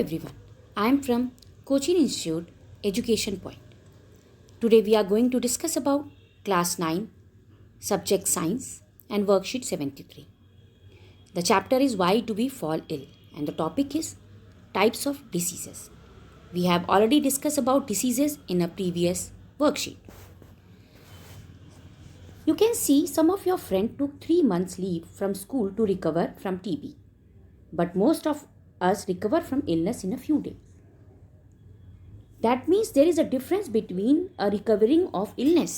everyone. I am from Cochin Institute Education Point. Today we are going to discuss about class 9 subject science and worksheet 73. The chapter is why do we fall ill and the topic is types of diseases. We have already discussed about diseases in a previous worksheet. You can see some of your friends took 3 months leave from school to recover from TB. But most of us recover from illness in a few days. That means there is a difference between a recovering of illness.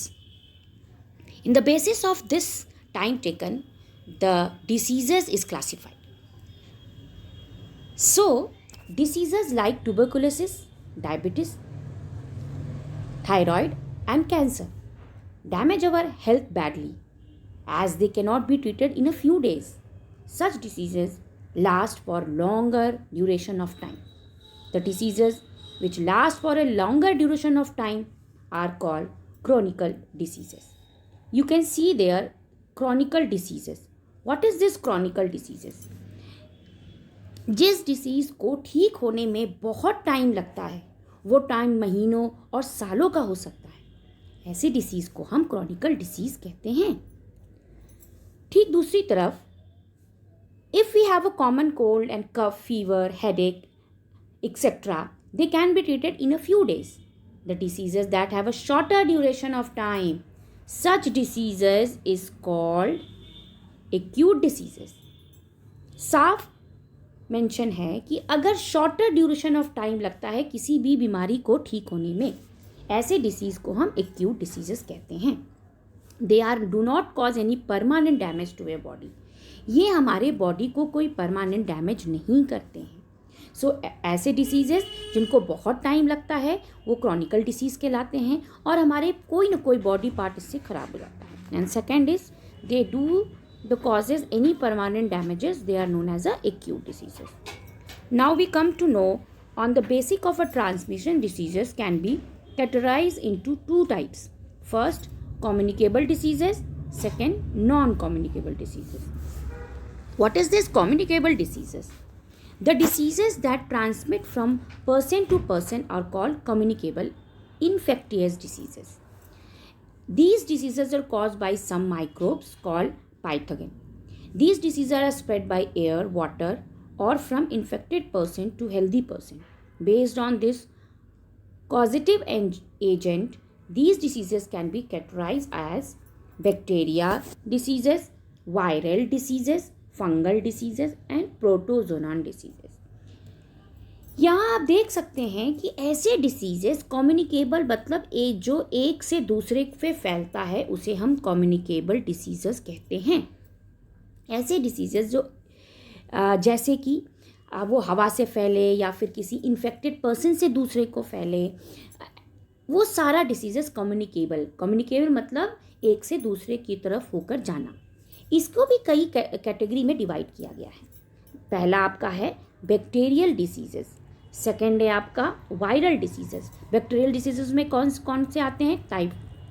In the basis of this time taken, the diseases is classified. So, diseases like tuberculosis, diabetes, thyroid and cancer damage our health badly as they cannot be treated in a few days. Such diseases last for longer duration of time. The diseases which last for a longer duration of time are called chronic diseases. You can see there chronic diseases. What is this chronic diseases? जिस disease को ठीक होने में बहुत time लगता है वो time महीनों और सालों का हो सकता है, ऐसी डिसीज़ को हम क्रोनिकल डिसीज़ कहते हैं. ठीक दूसरी तरफ if we have a common cold and cough, fever, headache, etc., they can be treated in a few days. The diseases that have a shorter duration of time, such diseases is called acute diseases. साफ mention है कि अगर shorter duration of time लगता है किसी भी बीमारी को ठीक होने में, ऐसे डिसीज़ को हम एक्यूट डिसीजेस कहते हैं. They are do not cause any permanent damage to your body. ये हमारे बॉडी को कोई परमानेंट डैमेज नहीं करते हैं. सो ऐसे डिसीजेस जिनको बहुत टाइम लगता है वो क्रॉनिकल डिसीज़ कहलाते हैं और हमारे कोई ना कोई बॉडी पार्ट इससे ख़राब हो जाता है. And second is they do the causes any permanent damages, they are known as a acute diseases. Now we come to know on the basic of a transmission diseases can be categorized into two types. First, communicable diseases. Second, non-communicable diseases. What is this communicable diseases? The diseases that transmit from person to person are called communicable infectious diseases. These diseases are caused by some microbes called pathogen. These diseases are spread by air, water, or from infected person to healthy person. Based on this causative agent, these diseases can be categorized as bacteria diseases, viral diseases, fungal diseases and protozoan diseases. यहाँ आप देख सकते हैं कि ऐसे diseases communicable मतलब जो एक से दूसरे पे फैलता है उसे हम कम्युनिकेबल डिसीजेस कहते हैं. ऐसे डिसीजेस जो जैसे कि वो हवा से फैले या फिर किसी इन्फेक्टेड पर्सन से दूसरे को फैले, वो सारा डिसीजेस कम्युनिकेबल मतलब एक से दूसरे की तरफ होकर जाना. इसको भी कई कैटेगरी में डिवाइड किया गया है. पहला आपका है बैक्टीरियल डिसीजेस, सेकेंड है आपका वायरल डिसीजेस. बैक्टीरियल डिसीजेस में कौन कौन से आते हैं?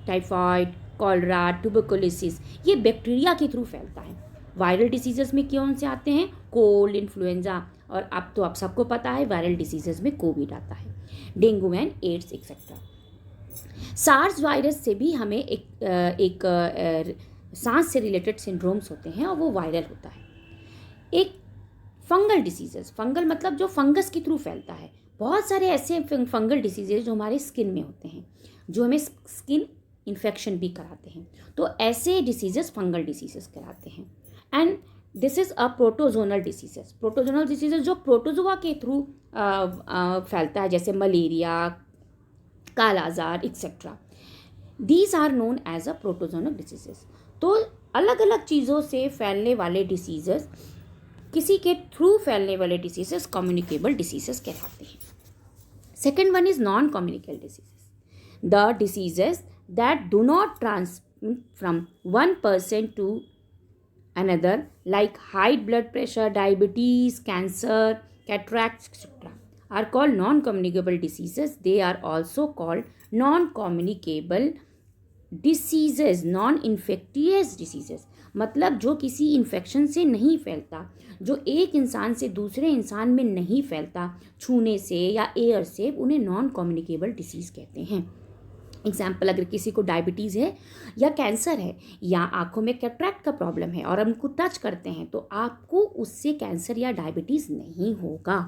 टाइफाइड, कॉलरा, ट्यूबरकुलोसिस, ये बैक्टीरिया के थ्रू फैलता है. वायरल डिसीजेस में कौन से आते हैं? कोल्ड, इन्फ्लुएंजा, और अब तो आप सबको पता है वायरल डिसीजेस में कोविड आता है, dengue and AIDS etcetera. SARS virus से भी हमें एक सांस से रिलेटेड सिंड्रोम्स होते हैं और वो वायरल होता है. एक फंगल डिसीजेस, फंगल मतलब जो फंगस के थ्रू फैलता है. बहुत सारे ऐसे फंगल डिसीजेज जो हमारे स्किन में होते हैं जो हमें स्किन इन्फेक्शन भी कराते हैं, तो ऐसे डिसीजेस फंगल डिसीजेस कहलाते हैं. And this is a protozoal diseases. Protozoal diseases जो प्रोटोजोआ के थ्रू फैलता है, जैसे malaria, kala azar etcetera. These are known as a protozoal diseases. तो अलग अलग चीज़ों से फैलने वाले डिसीजेस, किसी के थ्रू फैलने वाले डिसीजेस कम्युनिकेबल डिसीजेस कहलाते हैं. Second one is non communicable diseases. The diseases that do not transmit from one person to another like high blood pressure, diabetes, cancer, cataracts, etc. are called non-communicable diseases. They are also called non-communicable diseases, non infectious diseases. मतलब जो किसी infection से नहीं फैलता, जो एक इंसान से दूसरे इंसान में नहीं फैलता छूने से या एयर से, उन्हें नॉन कम्युनिकेबल डिसीज़ कहते हैं। एग्जाम्पल, अगर किसी को डायबिटीज़ है या कैंसर है या आंखों में कैटरैक्ट का प्रॉब्लम है और हम उनको टच करते हैं तो आपको उससे कैंसर या डायबिटीज़ नहीं होगा,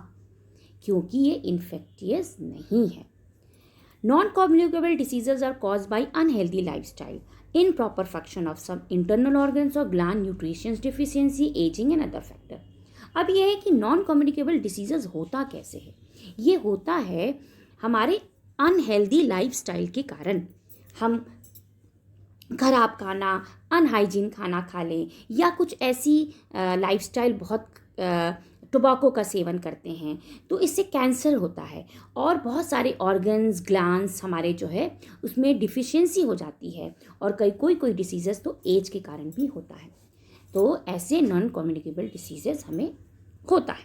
क्योंकि ये इन्फेक्टियस नहीं है। Non communicable diseases are cause by unhealthy lifestyle, improper function of some internal organs or gland, nutrition deficiency, aging and other factor। अब यह है कि नॉन कम्युनिकेबल डिसीजेज होता कैसे है। ये होता है हमारे अनहेल्दी लाइफस्टाइल के कारण। हम खराब खाना, अनहाइजीन खाना खा लें या कुछ ऐसी लाइफस्टाइल बहुत टोबैको का सेवन करते हैं तो इससे कैंसर होता है और बहुत सारे ऑर्गन्स, ग्लैंड्स हमारे जो है उसमें डिफिशियंसी हो जाती है और कोई डिसीजेस तो एज के कारण भी होता है। तो ऐसे नॉन कम्युनिकेबल डिसीजेस हमें होता है।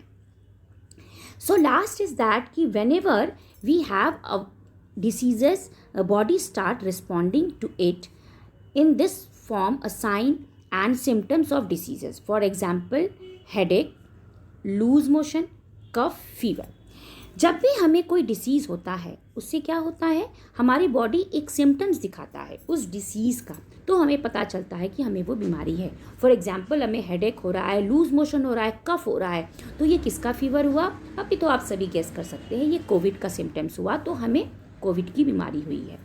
सो लास्ट इज दैट कि whenever we have a diseases, body start responding to it in this form a sign and symptoms of diseases, for example headache, loose motion, cough, fever. जब भी हमें कोई disease होता है उससे क्या होता है, हमारी बॉडी एक सिम्टम्स दिखाता है उस डिसीज़ का, तो हमें पता चलता है कि हमें वो बीमारी है। फॉर एग्जांपल, हमें हेडेक हो रहा है, लूज मोशन हो रहा है, कफ हो रहा है, तो ये किसका फीवर हुआ? अभी तो आप सभी गेस कर सकते हैं, ये कोविड का सिम्टम्स हुआ, तो हमें कोविड की बीमारी हुई है।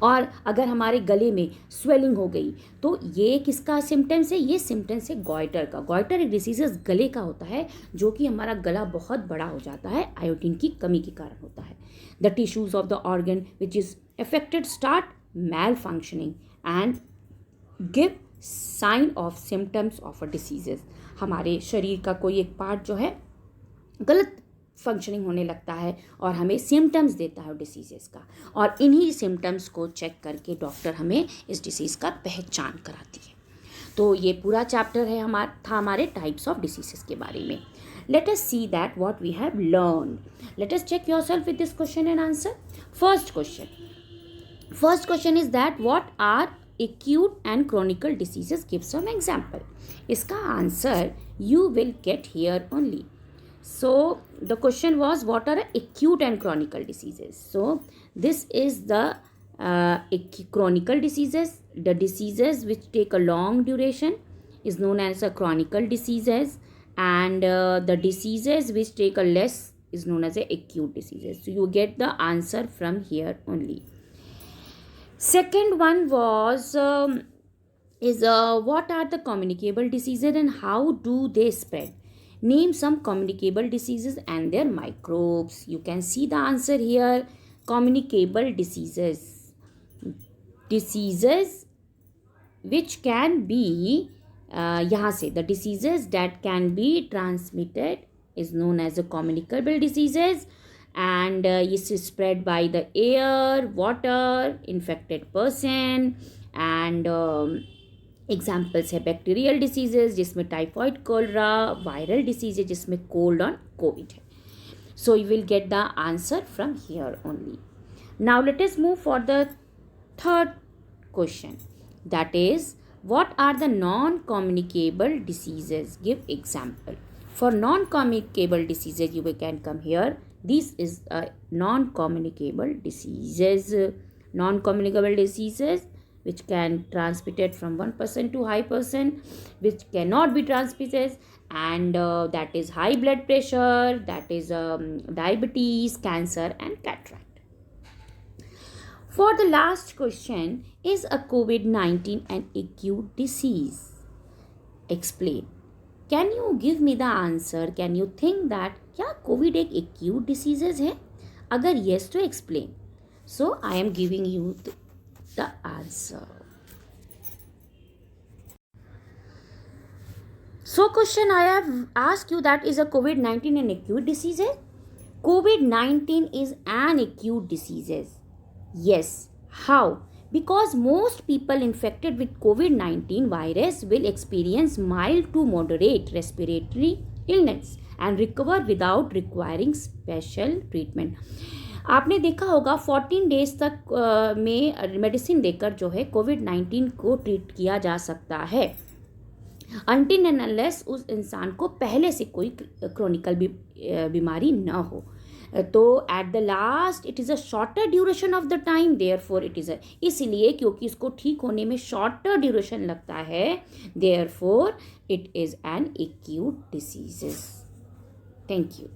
और अगर हमारे गले में स्वेलिंग हो गई तो ये किसका सिम्टम्स है? ये सिम्टम्स है गॉइटर का। गॉइटर एक डिसीजेस गले का होता है जो कि हमारा गला बहुत बड़ा हो जाता है, आयोडीन की कमी के कारण होता है। The tissues of the organ which is affected start malfunctioning and give sign of symptoms of a diseases. हमारे शरीर का कोई एक पार्ट जो है गलत फंक्शनिंग होने लगता है और हमें सिम्टम्स देता है डिसीजेस का, और इन्हीं सिम्टम्स को चेक करके डॉक्टर हमें इस डिसीज़ का पहचान कराती है। तो ये पूरा चैप्टर है हमारे टाइप्स ऑफ डिसीजेस के बारे में। Let us see that what we have learn. Let us check yourself with this question and answer. First question is that what are acute and chronic diseases, give some example। इसका answer you will get here only। So the question was what are acute and chronic diseases? So this is the chronic diseases. The diseases which take a long duration is known as a chronic diseases, and the diseases which take a less is known as a acute diseases. So you get the answer from here only. Second one was what are the communicable diseases and how do they spread? Name some communicable diseases and their microbes. You can see the answer here. Communicable diseases which can be यहाँ से the diseases that can be transmitted is known as a communicable diseases, and this is spread by the air, water, infected person, and examples है bacterial diseases जिसमें typhoid, cholera, viral disease है जिसमें cold और COVID है। So you will get the answer from here only. Now let us move for the third question, that is what are the non communicable diseases, give example. For non communicable diseases you can come here. This is a non communicable diseases. Non communicable diseases which can transmitted from one person to high person, which cannot be transmitted, and that is high blood pressure, that is diabetes, cancer and cataract. For the last question, is a COVID-19 an acute disease? Explain. Can you give me the answer? Can you think that क्या COVID एक acute diseases है? अगर yes तो explain. So I am giving you the answer. So question I have asked you, that is a COVID-19 an acute disease? COVID-19 is an acute disease. Yes. How? Because most people infected with COVID-19 virus will experience mild to moderate respiratory illness and recover without requiring special treatment. आपने देखा होगा 14 days तक में medicine देकर जो है कोविड-19 को treat किया जा सकता है। अनटिल एंड अनलेस उस इंसान को पहले से कोई क्रोनिकल बीमारी ना हो। तो at the last it is a shorter duration of the time, therefore it is a, इसलिए क्योंकि इसको ठीक होने में शॉर्टर ड्यूरेशन लगता है, therefore it is an acute diseases. Thank you.